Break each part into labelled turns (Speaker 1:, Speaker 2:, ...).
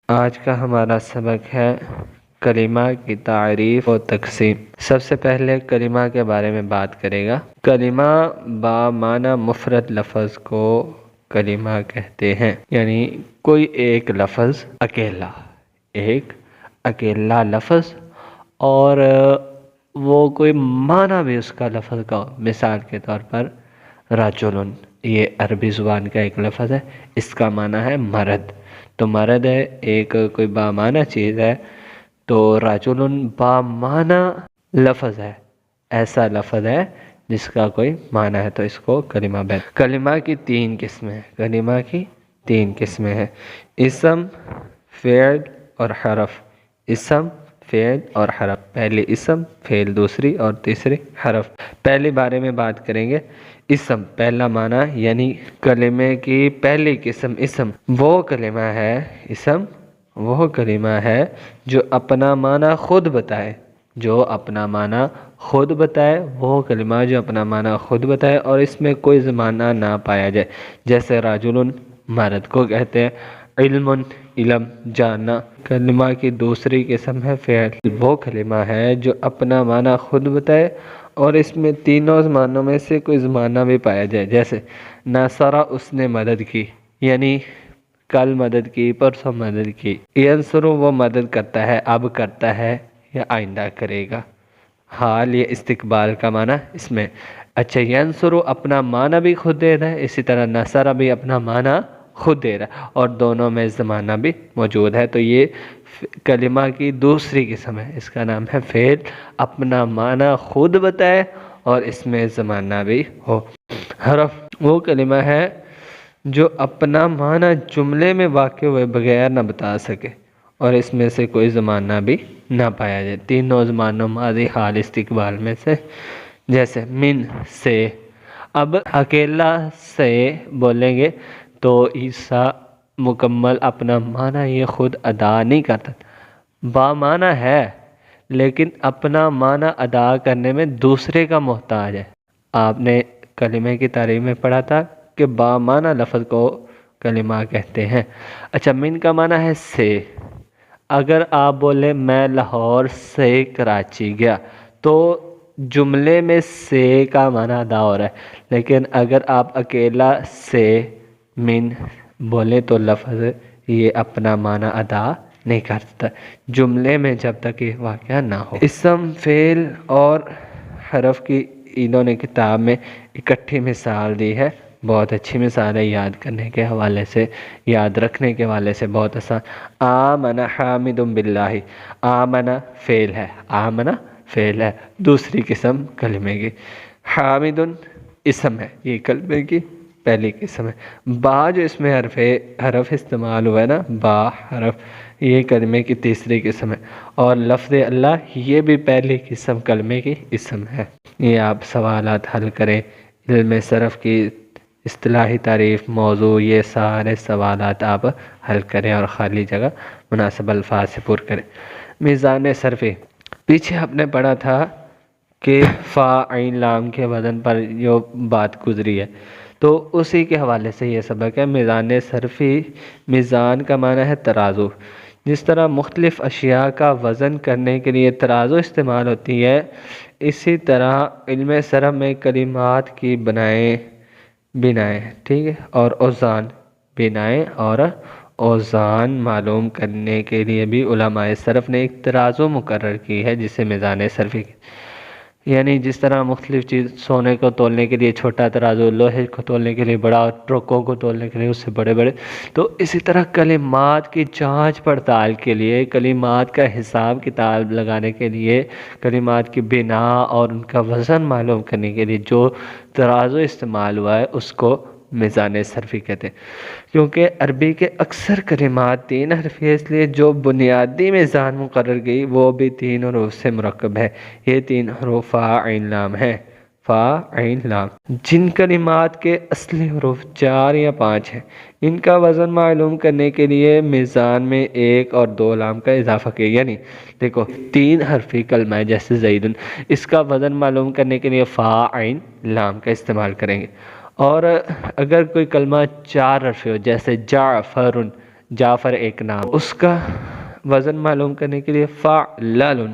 Speaker 1: آج کا ہمارا سبق ہے کلمہ کی تعریف و تقسیم۔ سب سے پہلے کلمہ کے بارے میں بات کرے گا۔ کلمہ بامعنی مفرد لفظ کو کلمہ کہتے ہیں، یعنی کوئی ایک لفظ ایک اکیلا لفظ، اور وہ کوئی معنی بھی اس کا لفظ کا ہو۔ مثال کے طور پر رجل، یہ عربی زبان کا ایک لفظ ہے، اس کا معنی ہے مرد۔ تو مرد ہے، ایک کوئی بامعنی چیز ہے، تو رجل بامعنی لفظ ہے، ایسا لفظ ہے جس کا کوئی معنی ہے، تو اس کو کلمہ کلمہ کی تین قسمیں ہیں: اسم، فعل اور حرف۔ اسم، فعل اور حرف، پہلے اسم، فعل دوسری اور تیسری حرف۔ پہلے بارے میں بات کریں گے۔ اسم، پہلا معنی یعنی کلمے کی پہلی قسم اسم وہ کلمہ ہے جو اپنا معنی خود بتائے، وہ کلمہ جو اپنا معنی خود بتائے اور اس میں کوئی زمانہ نہ پایا جائے، جیسے رجل مرد کو کہتے ہیں، علم جاننا۔ کلمہ کی دوسری قسم ہے فعل، وہ کلمہ ہے جو اپنا معنی خود بتائے اور اس میں تینوں زمانوں میں سے کوئی زمانہ بھی پایا جائے، جیسے نصرہ، اس نے مدد کی، یعنی کل مدد کی، پرسوں مدد کی۔ ینصر، وہ مدد کرتا ہے، اب کرتا ہے یا آئندہ کرے گا۔ حال یا استقبال کا معنی اس میں۔ اچھا، ینصر اپنا معنی بھی خود دے رہا ہے، اسی طرح نصرہ بھی اپنا معنی خود دے رہا ہے اور دونوں میں زمانہ بھی موجود ہے، تو یہ کلمہ کی دوسری قسم ہے، اس کا نام ہے فعل، اپنا معنی خود بتائے اور اس میں زمانہ بھی ہو۔ حرف، وہ کلمہ ہے جو اپنا معنی جملے میں واقع ہوئے بغیر نہ بتا سکے اور اس میں سے کوئی زمانہ بھی نہ پایا جائے، تینوں زمانوں ماضی، حال، استقبال میں سے، جیسے من، سے۔ اب اکیلا سے بولیں گے تو عیسیٰ مکمل اپنا معنی یہ خود ادا نہیں کرتا، بامعنی ہے لیکن اپنا معنی ادا کرنے میں دوسرے کا محتاج ہے۔ آپ نے کلمے کی تعریف میں پڑھا تھا کہ بامعنی لفظ کو کلمہ کہتے ہیں۔ اچھا، من کا معنی ہے سے۔ اگر آپ بولیں میں لاہور سے کراچی گیا تو جملے میں سے کا معنی ادا ہو رہا ہے، لیکن اگر آپ اکیلا سے من بولیں تو لفظ یہ اپنا معنی ادا نہیں کرتا جملے میں جب تک یہ واقعہ نہ ہو۔ اسم، فعل اور حرف کی انہوں نے کتاب میں اکٹھی مثال دی ہے، بہت اچھی مثال ہے، یاد کرنے کے حوالے سے، یاد رکھنے کے حوالے سے بہت آسان۔ آمن حامد باللہ، آمن فعل ہے، دوسری قسم کلمے کی۔ حامد اسم ہے، یہ کلمے کی پہلی قسم ہے۔ با، جو اس میں حرف استعمال ہوا ہے نا، با حرف، یہ کلمے کی تیسری قسم ہے، اور لفظ اللہ یہ بھی پہلی قسم کلمے کی اسم ہے۔ یہ آپ سوالات حل کریں، علم صرف کی اصطلاحی تعریف، موضوع، یہ سارے سوالات آپ حل کریں اور خالی جگہ مناسب الفاظ سے پر کریں۔ میزان صرفی، پیچھے آپ نے پڑھا تھا کہ فا عین لام کے وزن پر جو بات گزری ہے، تو اسی کے حوالے سے یہ سبق ہے۔ میزان صرفی، میزان کا معنی ہے ترازو۔ جس طرح مختلف اشیاء کا وزن کرنے کے لیے ترازو استعمال ہوتی ہے، اسی طرح علم صرف میں کلمات کی بنائیں، ٹھیک ہے، اور اوزان معلوم کرنے کے لیے بھی علماء صرف نے ایک ترازو مقرر کی ہے جسے میزان صرفی، یعنی جس طرح مختلف چیز، سونے کو تولنے کے لیے چھوٹا ترازو، لوہے کو تولنے کے لیے بڑا، ٹرکوں کو تولنے کے لیے اس سے بڑے، تو اسی طرح کلمات کی جانچ پڑتال کے لیے، کلمات کا حساب کتاب لگانے کے لیے، کلمات کی بنا اور ان کا وزن معلوم کرنے کے لیے جو ترازو استعمال ہوا ہے اس کو میزان صرفی کہتے ہیں۔ کیونکہ عربی کے اکثر کلمات تین حرفی ہے، اس لیے جو بنیادی میزان مقرر گئی وہ بھی تین حروف سے مرکب ہے۔ یہ تین حروف فا عین لام ہے، فا عین لام، جن کلمات کے اصلی حروف 4 یا 5 ہیں، ان کا وزن معلوم کرنے کے لیے میزان میں 1 اور 2 لام کا اضافہ کیا، یعنی دیکھو 3 حرفی کلمہ ہے جیسے زیدن، اس کا وزن معلوم کرنے کے لیے فا عین لام کا استعمال کریں گے۔ اور اگر کوئی کلمہ 4 حرفی ہو جیسے جعفر، جعفر ایک نام، اس کا وزن معلوم کرنے کے لیے فعلل،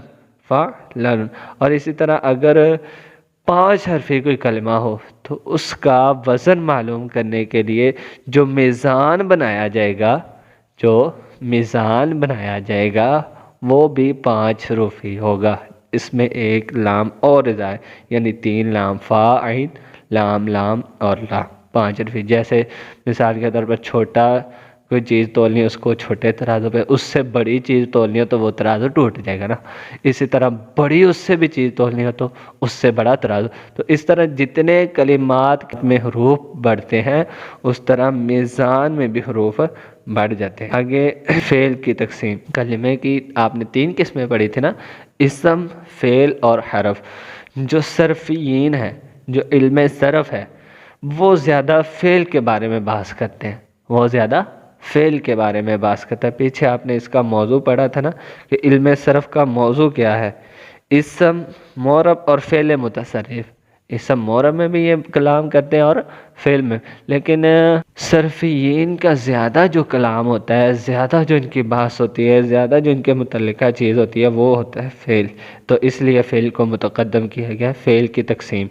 Speaker 1: فعلل. اور اسی طرح اگر 5 حرفی کوئی کلمہ ہو تو اس کا وزن معلوم کرنے کے لیے جو میزان بنایا جائے گا، جو میزان بنایا جائے گا وہ بھی 5 حروفی ہوگا. اس میں ایک لام اور اضافہ ہے، یعنی 3 لام، فا عین لام لام اور لام، 5 حرفی. جیسے مثال کے طور پر چھوٹا کوئی چیز تولنی ہے اس کو چھوٹے ترازو پہ، اس سے بڑی چیز تولنی ہو تو وہ ترازو ٹوٹ جائے گا نا. اسی طرح بڑی اس سے بھی چیز تولنی ہو تو اس سے بڑا ترازو. تو اس طرح جتنے کلمات میں حروف بڑھتے ہیں اس طرح میزان میں بھی حروف بڑھ جاتے ہیں. آگے فعل کی تقسیم. کلمے کی آپ نے 3 قسمیں پڑھی تھی نا، اسم، فعل اور حرف. جو صرفیین ہیں، جو علم صرف ہے، وہ زیادہ فعل کے بارے میں بحث کرتے ہیں، وہ زیادہ فعل کے بارے میں بحث کرتا ہے. پیچھے آپ نے اس کا موضوع پڑھا تھا نا کہ علم صرف کا موضوع کیا ہے، اسم، معرب اور فعل متصرف. اسم معرب میں بھی یہ کلام کرتے ہیں اور فعل میں، لیکن صرفیین کا زیادہ جو کلام ہوتا ہے، زیادہ جو ان کی بحث ہوتی ہے، زیادہ جو ان کے متعلقہ چیز ہوتی ہے وہ ہوتا ہے فعل. تو اس لیے فعل کو متقدم کیا گیا. فعل کی تقسیم.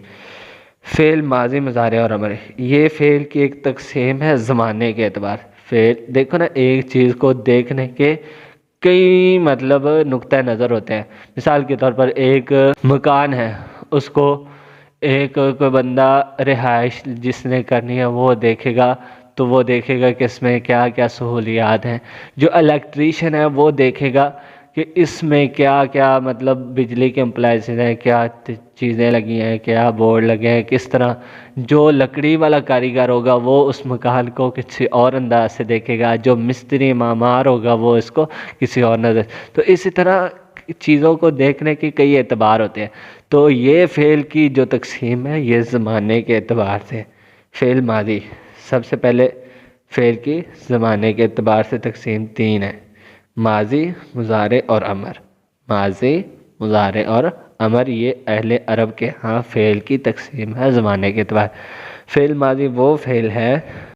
Speaker 1: فعل ماضی، مضارع اور امر. یہ فعل کی ایک تقسیم ہے زمانے کے اعتبار. فعل دیکھو نا، ایک چیز کو دیکھنے کے کئی مطلب نقطہ نظر ہوتے ہیں. مثال کے طور پر ایک مکان ہے، اس کو ایک کوئی بندہ رہائش جس نے کرنی ہے وہ دیکھے گا تو وہ دیکھے گا کہ اس میں کیا کیا سہولیات ہیں. جو الیکٹریشین ہے وہ دیکھے گا کہ اس میں کیا کیا مطلب بجلی کے امپلائنسز ہیں، کیا چیزیں لگی ہیں، کیا بورڈ لگے ہیں، کس طرح. جو لکڑی والا کاریگر ہوگا وہ اس مکان کو کسی اور انداز سے دیکھے گا، جو مستری معمار ہوگا وہ اس کو کسی اور نظر. تو اسی طرح چیزوں کو دیکھنے کے کئی اعتبار ہوتے ہیں. تو یہ فعل کی جو تقسیم ہے یہ زمانے کے اعتبار سے. فعل ماضی، سب سے پہلے فعل کی زمانے کے اعتبار سے تقسیم 3 ہے: ماضی، مضارع اور امر. ماضی، مضارع اور امر، یہ اہل عرب کے ہاں فعل کی تقسیم ہے زمانے کے اعتبار. فعل ماضی وہ فعل ہے